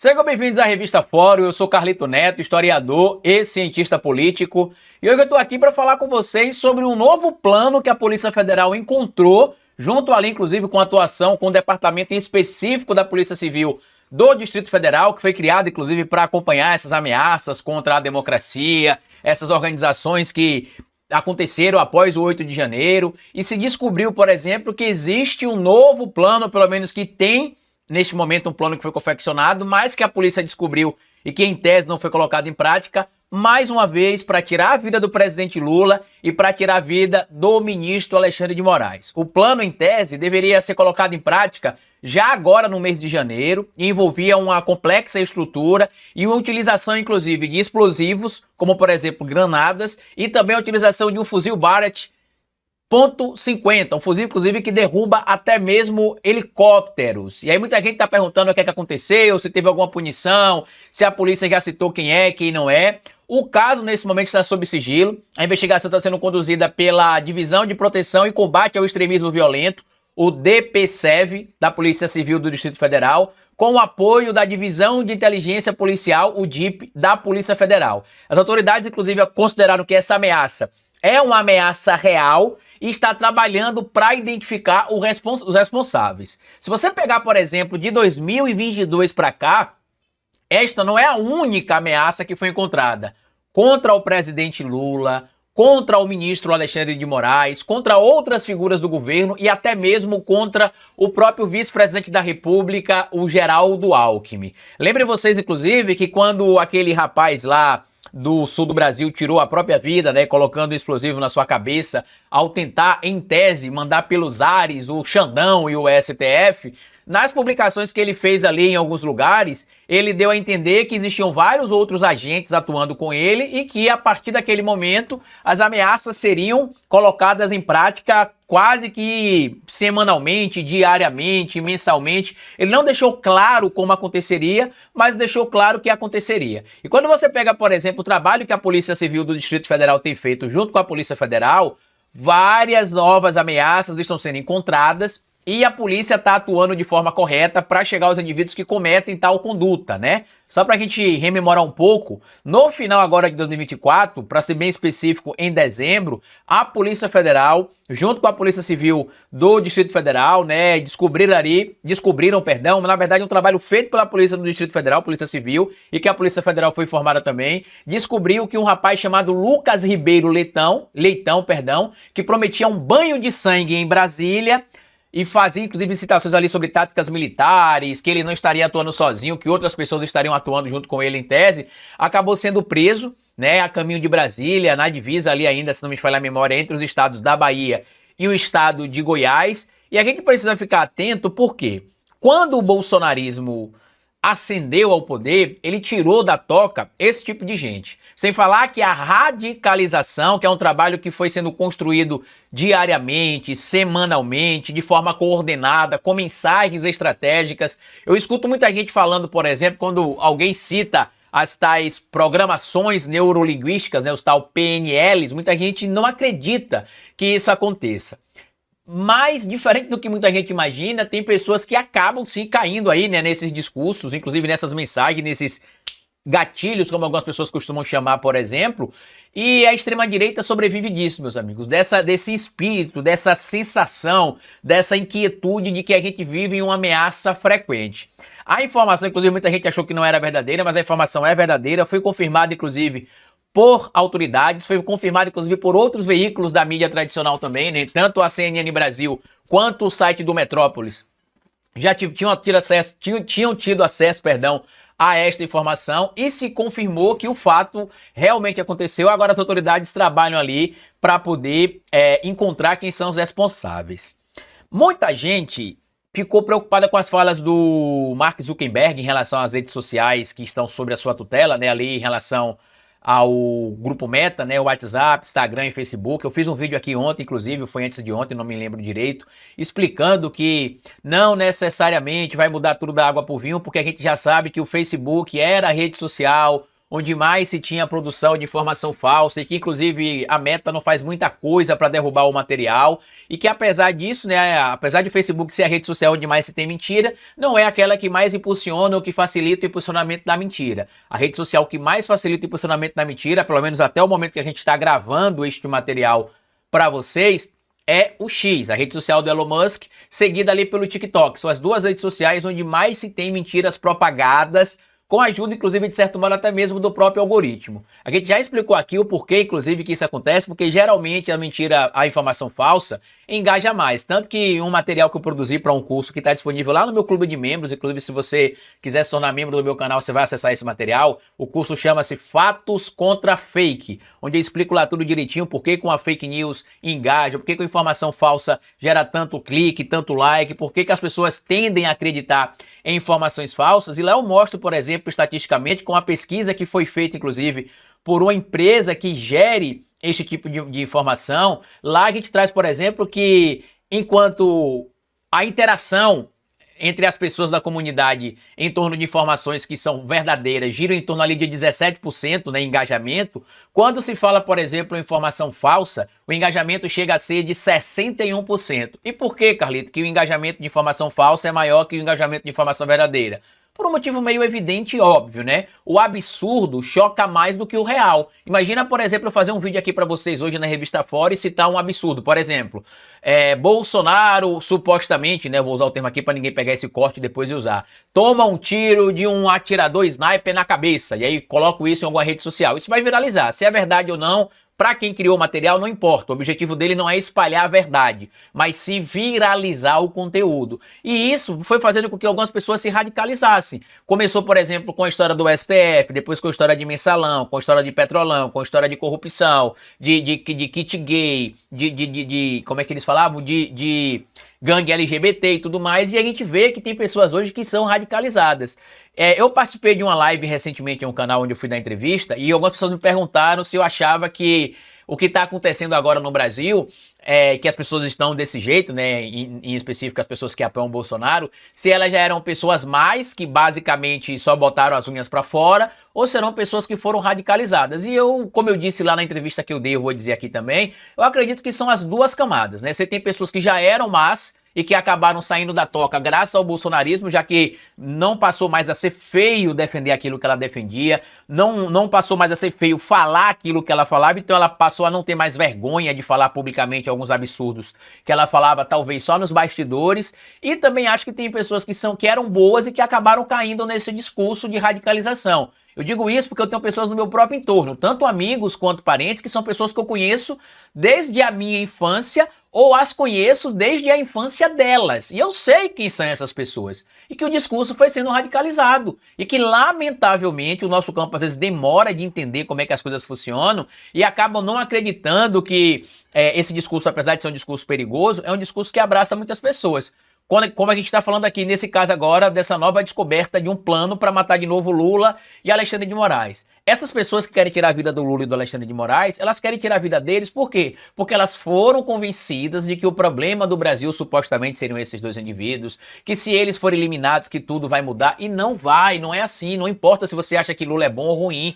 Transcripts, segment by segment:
Sejam bem-vindos à Revista Fórum. Eu sou Carlito Neto, historiador e cientista político. E hoje eu estou aqui para falar com vocês sobre um novo plano que a Polícia Federal encontrou, junto ali, inclusive, com atuação com o departamento em específico da Polícia Civil do Distrito Federal, que foi criado, inclusive, para acompanhar essas ameaças contra a democracia, essas organizações que aconteceram após o 8 de janeiro. E se descobriu, por exemplo, que existe um novo plano, pelo menos que tem neste momento um plano que foi confeccionado, mas que a polícia descobriu e que em tese não foi colocado em prática, mais uma vez para tirar a vida do presidente Lula e para tirar a vida do ministro Alexandre de Moraes. O plano em tese deveria ser colocado em prática já agora no mês de janeiro e envolvia uma complexa estrutura e uma utilização inclusive de explosivos, como por exemplo granadas, e também a utilização de um fuzil Barrett .50, um fuzil, inclusive, que derruba até mesmo helicópteros. E aí muita gente está perguntando o que é que aconteceu, se teve alguma punição, se a polícia já citou quem é, quem não é. O caso, nesse momento, está sob sigilo. A investigação está sendo conduzida pela Divisão de Proteção e Combate ao Extremismo Violento, o DPCEV, da Polícia Civil do Distrito Federal, com o apoio da Divisão de Inteligência Policial, o DIP, da Polícia Federal. As autoridades, inclusive, consideraram que essa ameaça é uma ameaça real e está trabalhando para identificar os responsáveis. Se você pegar, por exemplo, de 2022 para cá, esta não é a única ameaça que foi encontrada contra o presidente Lula, contra o ministro Alexandre de Moraes, contra outras figuras do governo e até mesmo contra o próprio vice-presidente da República, o Geraldo Alckmin. Lembrem vocês, inclusive, que quando aquele rapaz lá do sul do Brasil tirou a própria vida, né, colocando um explosivo na sua cabeça, ao tentar, em tese, mandar pelos ares o Xandão e o STF, nas publicações que ele fez ali em alguns lugares, ele deu a entender que existiam vários outros agentes atuando com ele e que, a partir daquele momento, as ameaças seriam colocadas em prática quase que semanalmente, diariamente, mensalmente. Ele não deixou claro como aconteceria, mas deixou claro que aconteceria. E quando você pega, por exemplo, o trabalho que a Polícia Civil do Distrito Federal tem feito junto com a Polícia Federal, várias novas ameaças estão sendo encontradas e a polícia está atuando de forma correta para chegar aos indivíduos que cometem tal conduta, né? Só para a gente rememorar um pouco, no final agora de 2024, para ser bem específico, em dezembro, a Polícia Federal, junto com a Polícia Civil do Distrito Federal, né, descobriram, na verdade um trabalho feito pela Polícia do Distrito Federal, Polícia Civil, e que a Polícia Federal foi informada também, descobriu que um rapaz chamado Lucas Ribeiro Leitão, que prometia um banho de sangue em Brasília, e fazia, inclusive, citações ali sobre táticas militares, que ele não estaria atuando sozinho, que outras pessoas estariam atuando junto com ele em tese, acabou sendo preso, né, a caminho de Brasília, na divisa ali ainda, se não me falha a memória, entre os estados da Bahia e o estado de Goiás. E a gente precisa ficar atento porque quando o bolsonarismo ascendeu ao poder, ele tirou da toca esse tipo de gente. Sem falar que a radicalização, que é um trabalho que foi sendo construído diariamente, semanalmente, de forma coordenada, com mensagens estratégicas. Eu escuto muita gente falando, por exemplo, quando alguém cita as tais programações neurolinguísticas, né, os tal PNLs, muita gente não acredita que isso aconteça. Mas, diferente do que muita gente imagina, tem pessoas que acabam sim caindo aí, né, nesses discursos, inclusive nessas mensagens, nesses gatilhos, como algumas pessoas costumam chamar, por exemplo, e a extrema-direita sobrevive disso, meus amigos, desse espírito, dessa sensação, dessa inquietude de que a gente vive em uma ameaça frequente. A informação, inclusive, muita gente achou que não era verdadeira, mas a informação é verdadeira, foi confirmada, inclusive, por autoridades, foi confirmado inclusive por outros veículos da mídia tradicional também, né? Tanto a CNN Brasil quanto o site do Metrópolis já tinham tido acesso a esta informação e se confirmou que o fato realmente aconteceu. Agora as autoridades trabalham ali para poder encontrar quem são os responsáveis. Muita gente ficou preocupada com as falas do Mark Zuckerberg em relação às redes sociais que estão sob a sua tutela, né, ali em relação ao grupo Meta, né, o WhatsApp, Instagram e Facebook. Eu fiz um vídeo aqui ontem, inclusive, foi antes de ontem, não me lembro direito, explicando que não necessariamente vai mudar tudo da água pro vinho, porque a gente já sabe que o Facebook era a rede social onde mais se tinha produção de informação falsa e que inclusive a Meta não faz muita coisa para derrubar o material e que apesar disso, né, apesar de o Facebook ser a rede social onde mais se tem mentira, não é aquela que mais impulsiona ou que facilita o impulsionamento da mentira. A rede social que mais facilita o impulsionamento da mentira, pelo menos até o momento que a gente está gravando este material para vocês, é o X, a rede social do Elon Musk, seguida ali pelo TikTok. São as duas redes sociais onde mais se tem mentiras propagadas, com a ajuda, inclusive, de certo modo, até mesmo do próprio algoritmo. A gente já explicou aqui o porquê, inclusive, que isso acontece, porque geralmente a mentira, a informação falsa, engaja mais. Tanto que um material que eu produzi para um curso que está disponível lá no meu clube de membros, inclusive se você quiser se tornar membro do meu canal, você vai acessar esse material. O curso chama-se Fatos contra Fake, onde eu explico lá tudo direitinho, por que com a fake news engaja, por que com a informação falsa gera tanto clique, tanto like, por que as pessoas tendem a acreditar em informações falsas. E lá eu mostro, por exemplo, estatisticamente, com a pesquisa que foi feita, inclusive, por uma empresa que gere este tipo de informação. Lá a gente traz, por exemplo, que enquanto a interação entre as pessoas da comunidade em torno de informações que são verdadeiras gira em torno ali de 17%, né, engajamento, quando se fala, por exemplo, em informação falsa, o engajamento chega a ser de 61%. E por que, Carlito, que o engajamento de informação falsa é maior que o engajamento de informação verdadeira? Por um motivo meio evidente e óbvio, né? O absurdo choca mais do que o real. Imagina, por exemplo, eu fazer um vídeo aqui para vocês hoje na Revista Fora e citar um absurdo. Por exemplo, Bolsonaro supostamente, né? Vou usar o termo aqui para ninguém pegar esse corte e depois usar. Toma um tiro de um atirador sniper na cabeça. E aí coloco isso em alguma rede social. Isso vai viralizar. Se é verdade ou não, para quem criou o material, não importa. O objetivo dele não é espalhar a verdade, mas sim viralizar o conteúdo. E isso foi fazendo com que algumas pessoas se radicalizassem. Começou, por exemplo, com a história do STF, depois com a história de mensalão, com a história de petrolão, com a história de corrupção, de kit gay, como é que eles falavam? De gangue LGBT e tudo mais. E a gente vê que tem pessoas hoje que são radicalizadas. Eu participei de uma live recentemente em um canal onde eu fui dar entrevista e algumas pessoas me perguntaram se eu achava que o que está acontecendo agora no Brasil, que as pessoas estão desse jeito, né, em específico as pessoas que apoiam o Bolsonaro, se elas já eram pessoas mais que basicamente só botaram as unhas para fora ou serão pessoas que foram radicalizadas. E eu, como eu disse lá na entrevista que eu dei, eu vou dizer aqui também, eu acredito que são as duas camadas, né? Você tem pessoas que já eram más e que acabaram saindo da toca graças ao bolsonarismo, já que não passou mais a ser feio defender aquilo que ela defendia, não passou mais a ser feio falar aquilo que ela falava, então ela passou a não ter mais vergonha de falar publicamente alguns absurdos que ela falava talvez só nos bastidores, e também acho que tem pessoas que eram boas e que acabaram caindo nesse discurso de radicalização. Eu digo isso porque eu tenho pessoas no meu próprio entorno, tanto amigos quanto parentes, que são pessoas que eu conheço desde a minha infância ou as conheço desde a infância delas. E eu sei quem são essas pessoas. E que o discurso foi sendo radicalizado. E que, lamentavelmente, o nosso campo às vezes demora de entender como é que as coisas funcionam e acabam não acreditando que esse discurso, apesar de ser um discurso perigoso, é um discurso que abraça muitas pessoas. Como a gente está falando aqui, nesse caso agora, dessa nova descoberta de um plano para matar de novo Lula e Alexandre de Moraes. Essas pessoas que querem tirar a vida do Lula e do Alexandre de Moraes, elas querem tirar a vida deles por quê? Porque elas foram convencidas de que o problema do Brasil supostamente seriam esses dois indivíduos, que se eles forem eliminados que tudo vai mudar, e não vai, não é assim, não importa se você acha que Lula é bom ou ruim.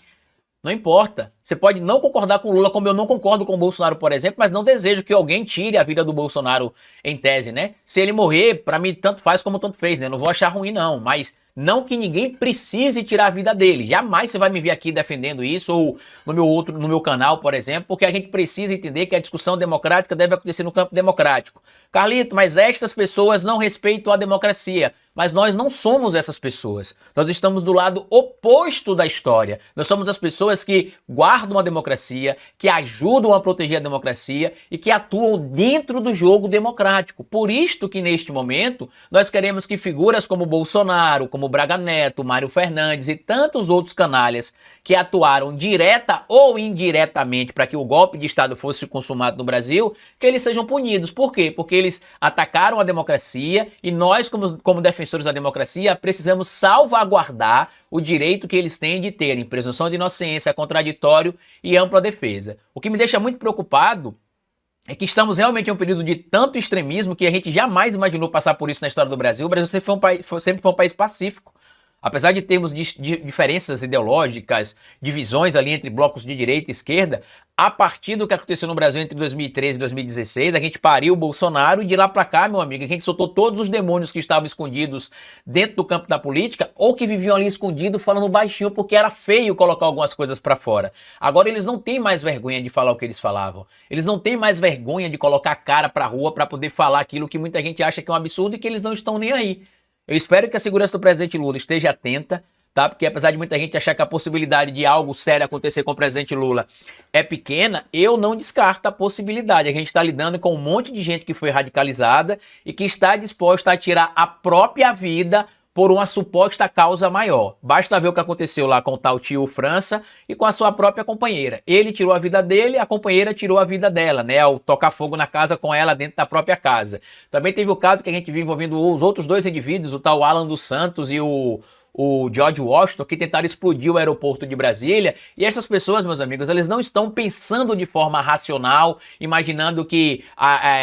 Não importa. Você pode não concordar com o Lula, como eu não concordo com o Bolsonaro, por exemplo, mas não desejo que alguém tire a vida do Bolsonaro em tese, né? Se ele morrer, pra mim tanto faz como tanto fez, né? Eu não vou achar ruim não, mas não que ninguém precise tirar a vida dele. Jamais você vai me ver aqui defendendo isso ou no meu canal, por exemplo, porque a gente precisa entender que a discussão democrática deve acontecer no campo democrático. Carlito, mas estas pessoas não respeitam a democracia. Mas nós não somos essas pessoas. Nós estamos do lado oposto da história. Nós somos as pessoas que guardam a democracia, que ajudam a proteger a democracia e que atuam dentro do jogo democrático. Por isto que neste momento nós queremos que figuras como Bolsonaro, como Braga Neto, Mário Fernandes e tantos outros canalhas que atuaram direta ou indiretamente para que o golpe de Estado fosse consumado no Brasil, que eles sejam punidos. Por quê? Porque eles atacaram a democracia e nós, como defensores da democracia, precisamos salvaguardar o direito que eles têm de terem presunção de inocência, contraditório e ampla defesa. O que me deixa muito preocupado é que estamos realmente em um período de tanto extremismo que a gente jamais imaginou passar por isso na história do Brasil. O Brasil sempre foi um país pacífico. Apesar de termos diferenças ideológicas, divisões ali entre blocos de direita e esquerda, a partir do que aconteceu no Brasil entre 2013 e 2016, a gente pariu o Bolsonaro e de lá pra cá, meu amigo, a gente soltou todos os demônios que estavam escondidos dentro do campo da política ou que viviam ali escondidos falando baixinho porque era feio colocar algumas coisas pra fora. Agora eles não têm mais vergonha de falar o que eles falavam. Eles não têm mais vergonha de colocar a cara pra rua pra poder falar aquilo que muita gente acha que é um absurdo e que eles não estão nem aí. Eu espero que a segurança do presidente Lula esteja atenta, tá? Porque apesar de muita gente achar que a possibilidade de algo sério acontecer com o presidente Lula é pequena, eu não descarto a possibilidade. A gente está lidando com um monte de gente que foi radicalizada e que está disposta a tirar a própria vida por uma suposta causa maior. Basta ver o que aconteceu lá com o tal tio França e com a sua própria companheira. Ele tirou a vida dele, a companheira tirou a vida dela, né? Ao tocar fogo na casa com ela dentro da própria casa. Também teve o caso que a gente viu envolvendo os outros dois indivíduos, o tal Alan dos Santos e o George Washington, que tentaram explodir o aeroporto de Brasília. E essas pessoas, meus amigos, eles não estão pensando de forma racional, imaginando que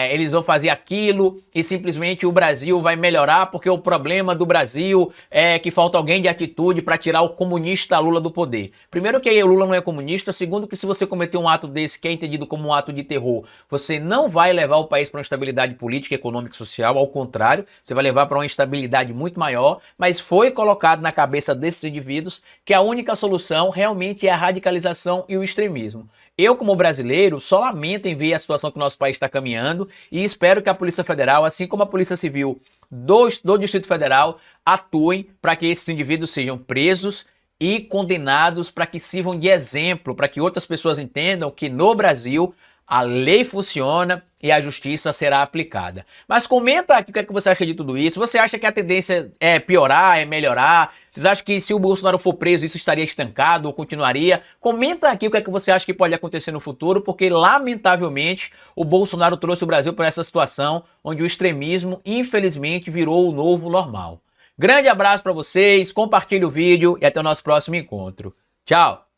eles vão fazer aquilo e simplesmente o Brasil vai melhorar porque o problema do Brasil é que falta alguém de atitude para tirar o comunista Lula do poder. Primeiro que o Lula não é comunista, segundo que se você cometer um ato desse que é entendido como um ato de terror, você não vai levar o país para uma estabilidade política, econômica e social, ao contrário, você vai levar para uma instabilidade muito maior, mas foi colocado na cabeça desses indivíduos que a única solução realmente é a radicalização e o extremismo. Eu, como brasileiro, só lamento em ver a situação que o nosso país está caminhando e espero que a Polícia Federal, assim como a Polícia Civil do Distrito Federal, atuem para que esses indivíduos sejam presos e condenados, para que sirvam de exemplo, para que outras pessoas entendam que no Brasil a lei funciona e a justiça será aplicada. Mas comenta aqui o que é que você acha de tudo isso. Você acha que a tendência é piorar, é melhorar? Vocês acham que se o Bolsonaro for preso isso estaria estancado ou continuaria? Comenta aqui o que é que você acha que pode acontecer no futuro, porque lamentavelmente o Bolsonaro trouxe o Brasil para essa situação onde o extremismo infelizmente virou o novo normal. Grande abraço para vocês, compartilhe o vídeo e até o nosso próximo encontro. Tchau!